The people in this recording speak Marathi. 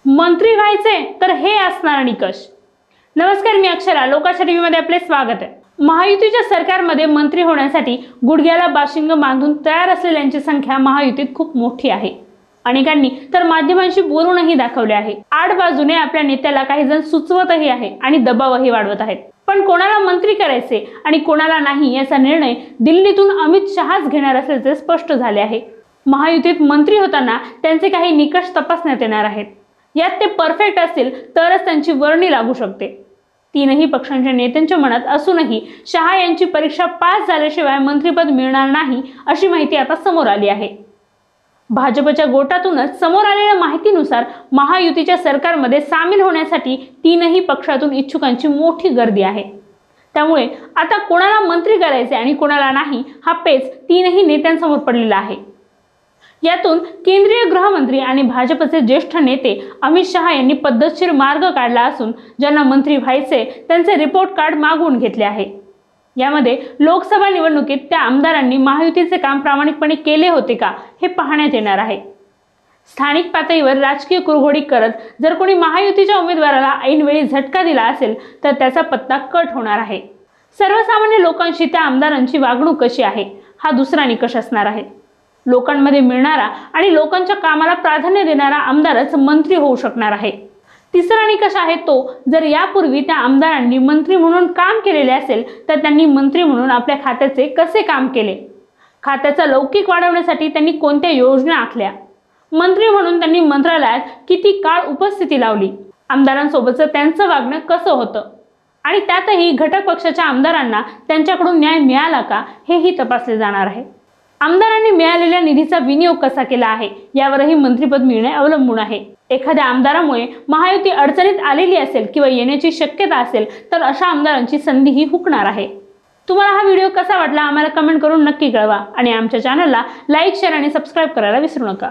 मंत्री व्हायचे तर हे असणार निकष। नमस्कार, मी अक्षरा, लोकांच्या टीव्ही मध्ये आपले स्वागत आहे। महायुतीच्या सरकारमध्ये मंत्री होण्यासाठी गुडघ्याला बाशिंग बांधून तयार असलेल्यांची संख्या महायुतीत खूप मोठी आहे। अनेकांनी तर माध्यमांशी बोलूनही दाखवले आहे। आड बाजूने आपल्या नेत्याला काही जण सुचवतही आहे आणि दबावही वाढवत आहेत। पण कोणाला मंत्री करायचे आणि कोणाला नाही याचा निर्णय दिल्लीतून अमित शहाच घेणार असल्याचे स्पष्ट झाले आहे। महायुतीत मंत्री होताना त्यांचे काही निकष तपासण्यात येणार आहेत। यात ते परफेक्ट असतील तरच त्यांची वर्णी लागू शकते। तीनही पक्षांच्या नेत्यांच्या मनात असूनही शहा यांची परीक्षा पास झाल्याशिवाय मंत्रिपद मिळणार नाही अशी माहिती आता समोर आली आहे। भाजपच्या गोटातूनच समोर आलेल्या माहितीनुसार महायुतीच्या सरकारमध्ये सामील होण्यासाठी तीनही पक्षातून इच्छुकांची मोठी गर्दी आहे। त्यामुळे आता कोणाला मंत्री करायचे आणि कोणाला नाही हा पेच तीनही नेत्यांसमोर पडलेला आहे। यातून केंद्रीय गृहमंत्री आणि भाजपचे ज्येष्ठ नेते अमित शहा यांनी पद्धतशीर मार्ग काढला असून ज्यांना मंत्री व्हायचे त्यांचे रिपोर्ट कार्ड मागवून घेतले आहे। यामध्ये लोकसभा निवडणुकीत त्या आमदारांनी महायुतीचे काम प्रामाणिकपणे केले होते का हे पाहण्यात येणार आहे। स्थानिक पातळीवर राजकीय कुरघोडी करत जर कोणी महायुतीच्या उमेदवाराला ऐनवेळी झटका दिला असेल तर त्याचा पत्ता कट होणार आहे। सर्वसामान्य लोकांशी त्या आमदारांची वागणूक कशी आहे हा दुसरा निकष असणार आहे। लोकांमध्ये मिळणारा आणि लोकांच्या कामाला प्राधान्य देणारा आमदारच मंत्री होऊ शकणार आहे। तिसरा निकष आहे तो, जर यापूर्वी त्या आमदारांनी मंत्री म्हणून काम केलेले असेल तर त्यांनी मंत्री म्हणून आपल्या खात्याचे कसे काम केले, खात्याचा लौकिक वाढवण्यासाठी त्यांनी कोणत्या योजना आखल्या, मंत्री म्हणून त्यांनी मंत्रालयात किती काळ उपस्थिती लावली, आमदारांसोबतचं त्यांचं वागणं कसं होतं आणि त्यातही घटक पक्षाच्या आमदारांना त्यांच्याकडून न्याय मिळाला का हेही तपासले जाणार आहे। आमदारांनी मिळालेल्या निधीचा विनियोग कसा केला आहे यावरही मंत्रिपद मिळणे अवलंबून आहे। एखाद्या आमदारामुळे महायुती अडचणीत आलेली असेल किंवा येण्याची शक्यता असेल तर अशा आमदारांची संधीही हुकणार आहे। तुम्हाला हा व्हिडिओ कसा वाटला आम्हाला कमेंट करून नक्की कळवा आणि आमच्या चॅनलला लाईक, शेअर आणि सबस्क्राईब करायला विसरू नका।